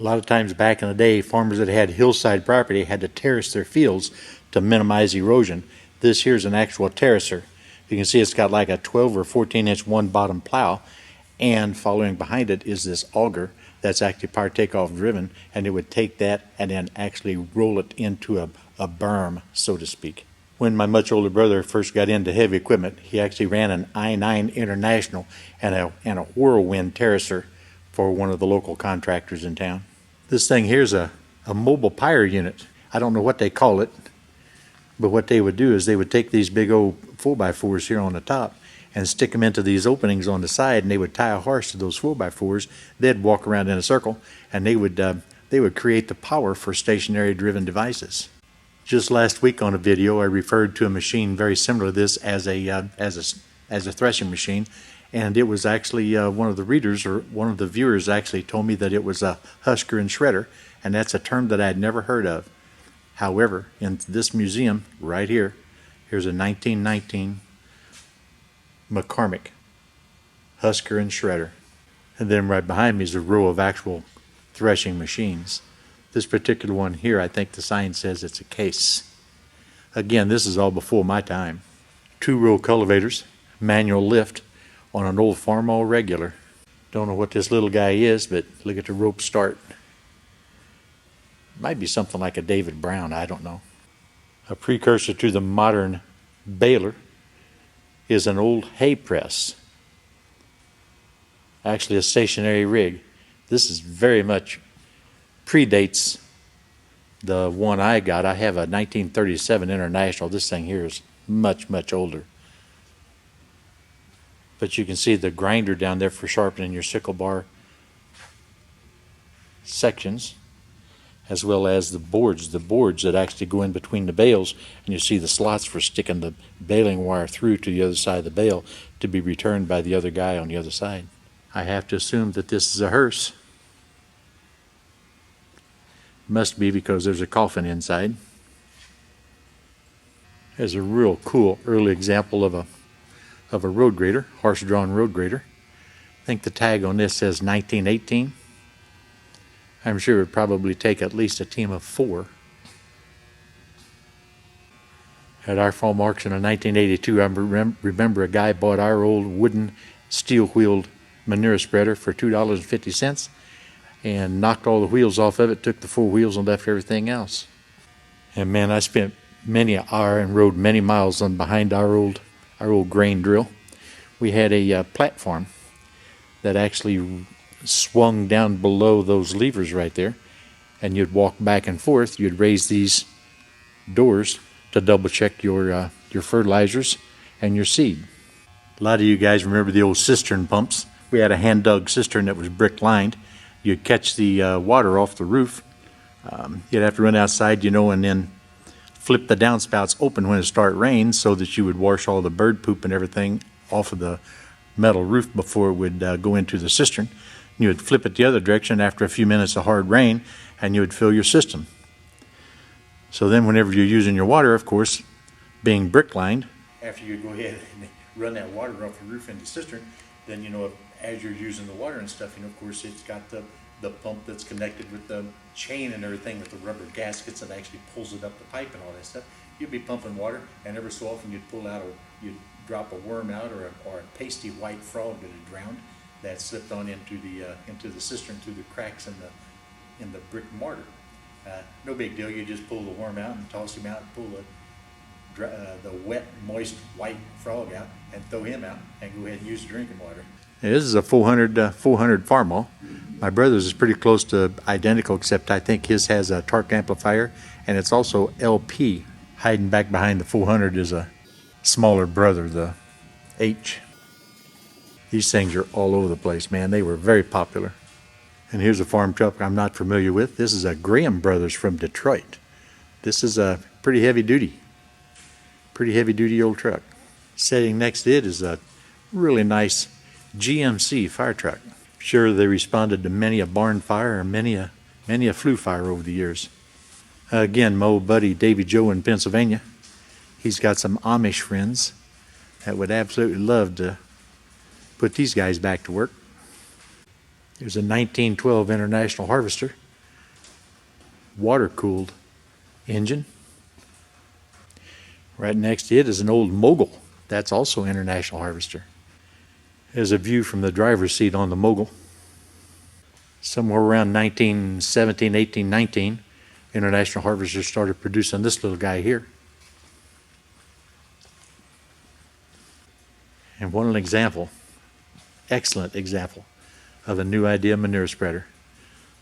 A lot of times back in the day, farmers that had hillside property had to terrace their fields to minimize erosion. This here's an actual terracer. You can see it's got like a 12 or 14-inch one-bottom plow, and following behind it is this auger that's actually power takeoff driven, and it would take that and then actually roll it into a berm, so to speak. When my much older brother first got into heavy equipment, he actually ran an I-9 International and a whirlwind terracer for one of the local contractors in town. This thing here's a mobile pyre unit. I don't know what they call it, but what they would do is they would take these big old 4x4s here on the top and stick them into these openings on the side, and they would tie a horse to those 4x4s. They'd walk around in a circle, and they would create the power for stationary driven devices. Just last week on a video, I referred to a machine very similar to this as a threshing machine, and it was actually one of the readers or one of the viewers actually told me that it was a husker and shredder, and that's a term that I had never heard of. However, in this museum right here, here's a 1919 McCormick husker and shredder, and then right behind me is a row of actual threshing machines. This particular one here, I think the sign says it's a case. Again, this is all before my time. 2-row cultivators, manual lift on an old Farmall regular. Don't know what this little guy is, but look at the rope start. Might be something like a David Brown, I don't know. A precursor to the modern baler is an old hay press. Actually a stationary rig. This is very much predates the one I got. I have a 1937 International. This thing here is much, much older. But you can see the grinder down there for sharpening your sickle bar sections, as well as the boards that actually go in between the bales, and you see the slots for sticking the baling wire through to the other side of the bale to be returned by the other guy on the other side. I have to assume that this is a hearse. Must be because there's a coffin inside. There's a real cool early example of a road grader, horse-drawn road grader. I think the tag on this says 1918. I'm sure it would probably take at least a team of 4. At our farm auction in 1982, I remember a guy bought our old wooden steel-wheeled manure spreader for $2.50 and knocked all the wheels off of it, took the 4 wheels and left everything else. And man, I spent many an hour and rode many miles on behind our old grain drill. We had a platform that actually swung down below those levers right there, and you'd walk back and forth. You'd raise these doors to double check your fertilizers and your seed. A lot of you guys remember the old cistern pumps. We had a hand dug cistern that was brick lined. You'd catch the water off the roof. You'd have to run outside, and then flip the downspouts open when it started raining so that you would wash all the bird poop and everything off of the metal roof before it would go into the cistern. You would flip it the other direction after a few minutes of hard rain, and you would fill your system. So then whenever you're using your water, of course, being brick lined, after you go ahead and run that water off the roof into the cistern, then as you're using the water and stuff, of course it's got the pump that's connected with the chain and everything with the rubber gaskets that actually pulls it up the pipe and all that stuff. You'd be pumping water, and every so often you'd drop a worm out or a pasty white frog that had drowned that slipped on into the cistern through the cracks in the brick mortar. No big deal. You just pull the worm out and toss him out and pull the wet, moist, white frog out and throw him out and go ahead and use the drinking water. Yeah, this is a 400 Farmall. My brother's is pretty close to identical, except I think his has a torque amplifier, and it's also LP. Hiding back behind the 400 is a smaller brother, the H. These things are all over the place, man. They were very popular. And here's a farm truck I'm not familiar with. This is a Graham Brothers from Detroit. This is a pretty heavy duty old truck. Sitting next to it is a really nice GMC fire truck. Sure, they responded to many a barn fire and many a flue fire over the years. Again, my old buddy Davy Joe in Pennsylvania. He's got some Amish friends that would absolutely love to put these guys back to work. There's a 1912 International Harvester. water-cooled engine. Right next to it is an old Mogul. That's also International Harvester. There's a view from the driver's seat on the Mogul. Somewhere around 1917, 18, 19, International Harvester started producing this little guy here. And what an example, excellent example of a new idea manure spreader.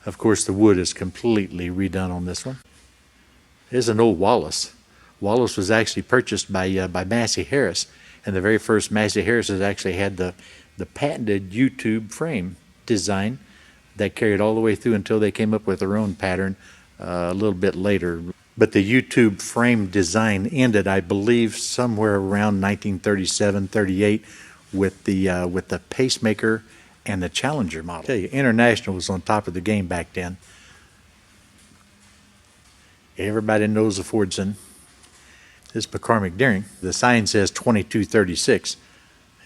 Of course, the wood is completely redone on this one. Here's an old Wallace. Wallace was actually purchased by Massey Harris, and the very first Massey Harrises actually had the patented U-tube frame design that carried all the way through until they came up with their own pattern a little bit later. But the U-tube frame design ended, I believe, somewhere around 1937, 38, with the pacemaker and the Challenger model. I tell you, International was on top of the game back then. Everybody knows the Fordson. This McCormick Deering, the sign says 2236,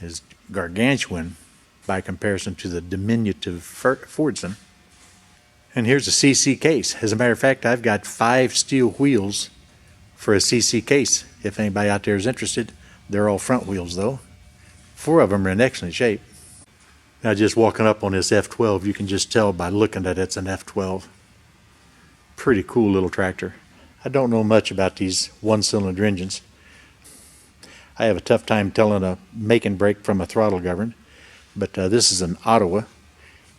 is gargantuan by comparison to the diminutive Fordson. And here's a CC case. As a matter of fact, I've got 5 steel wheels for a CC case. If anybody out there is interested, they're all front wheels though. 4 of them are in excellent shape. Now just walking up on this F12, you can just tell by looking that it's an F12. Pretty cool little tractor. I don't know much about these one-cylinder engines. I have a tough time telling a make and break from a throttle governed, but this is an Ottawa,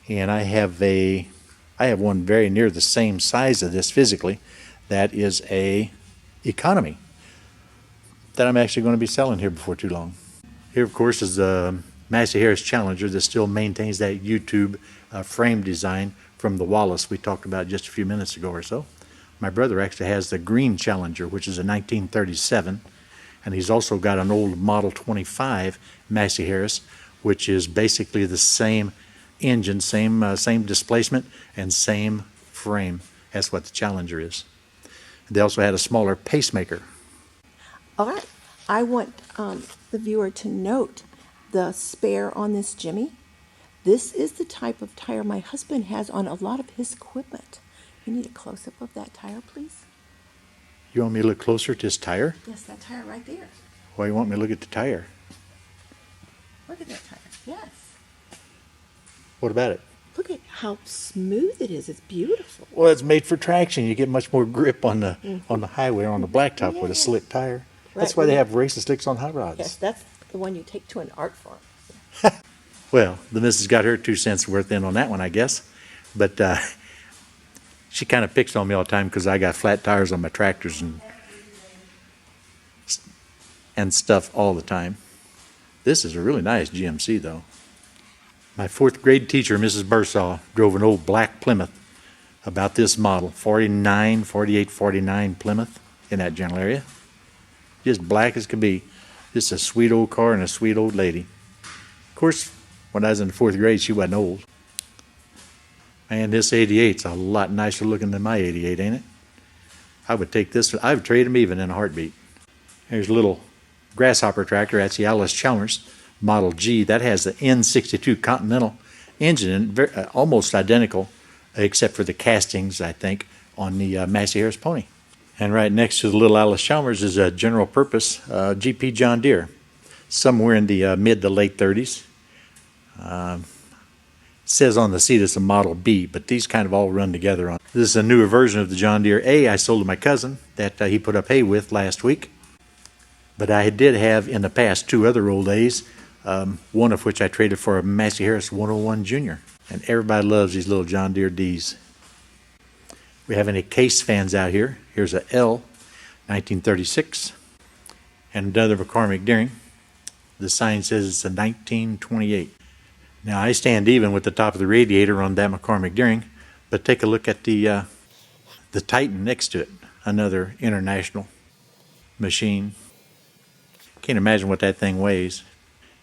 and I have one very near the same size of this physically. That is a economy that I'm actually going to be selling here before too long. Here, of course, is the Massey Harris Challenger that still maintains that U-tube frame design from the Wallace we talked about just a few minutes ago or so. My brother actually has the green Challenger, which is a 1937, and he's also got an old Model 25 Massey Harris, which is basically the same engine, same displacement, and same frame as what the Challenger is. They also had a smaller pacemaker. All right, I want the viewer to note the spare on this Jimmy. This is the type of tire my husband has on a lot of his equipment. You need a close-up of that tire, please? You want me to look closer to this tire? Yes, that tire right there. Why you want me to look at the tire? Look at that tire. Yes. What about it? Look at how smooth it is. It's beautiful. Well, it's made for traction. You get much more grip on the highway or on the blacktop with a slick tire. That's why they have racing slicks on hot rods. Yes, that's the one you take to an art farm. Well, the missus got her 2 cents worth in on that one, I guess. But she kind of picks on me all the time because I got flat tires on my tractors and stuff all the time. This is a really nice GMC, though. My 4th grade teacher, Mrs. Bursaw, drove an old black Plymouth about this model, 49, 48, 49 Plymouth in that general area. Just black as could be. Just a sweet old car and a sweet old lady. Of course, when I was in the 4th grade, she wasn't old. Man, this 88's a lot nicer looking than my 88, ain't it? I would take this. I would trade them even in a heartbeat. Here's a little grasshopper tractor. That's the Alice Chalmers Model G. That has the N62 Continental engine, almost identical, except for the castings, I think, on the Massey Harris Pony. And right next to the little Alice Chalmers is a general purpose GP John Deere, somewhere in the mid to late 30s. Says on the seat it's a Model B, but these kind of all run together. This is a newer version of the John Deere A I sold to my cousin that he put up hay with last week. But I did have in the past 2 other old A's, one of which I traded for a Massey Harris 101 Junior. And everybody loves these little John Deere D's. We have any Case fans out here? Here's a L, 1936, and another McCormick Deering. The sign says it's a 1928. Now I stand even with the top of the radiator on that McCormick Deering, but take a look at the Titan next to it, another International machine. Can't imagine what that thing weighs.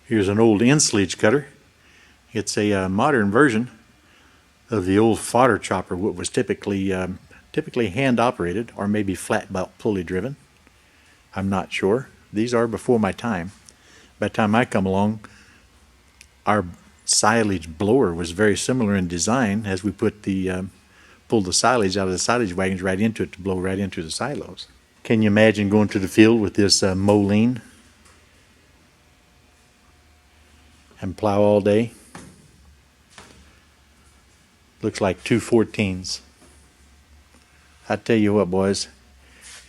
Here's an old Inslage cutter. It's a modern version of the old fodder chopper, what was typically hand operated or maybe flat belt pulley driven. I'm not sure. These are before my time. By the time I come along, our silage blower was very similar in design as we put the pull the silage out of the silage wagons right into it to blow right into the silos. Can you imagine going to the field with this Moline and plow all day? Looks like 214s. I tell you what, boys,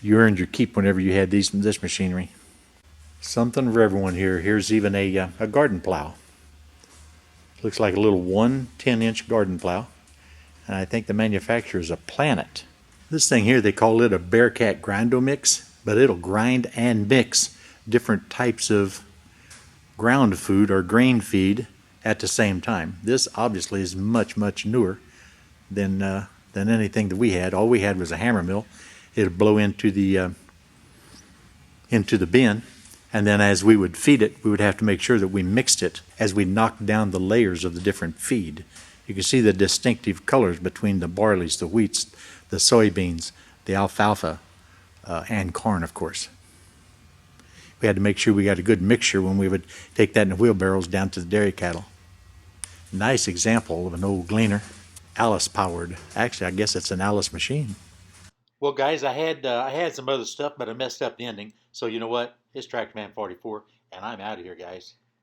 you earned your keep whenever you had this machinery. Something for everyone here. Here's even a garden plow. Looks like a little 10-inch garden plow. And I think the manufacturer is a Planet. This thing here, they call it a Bearcat Grind-O-Mix, but it'll grind and mix different types of ground food or grain feed at the same time. This obviously is much, much newer than anything that we had. All we had was a hammer mill. It'd blow into the bin, and then as we would feed it, we would have to make sure that we mixed it as we knocked down the layers of the different feed. You can see the distinctive colors between the barleys, the wheats, the soybeans, the alfalfa, and corn, of course. We had to make sure we got a good mixture when we would take that in the wheelbarrows down to the dairy cattle. Nice example of an old gleaner, Alice powered. Actually, I guess it's an Alice machine. Well, guys, I had some other stuff, but I messed up the ending. So you know what? It's Tractor Man 44, and I'm out of here, guys.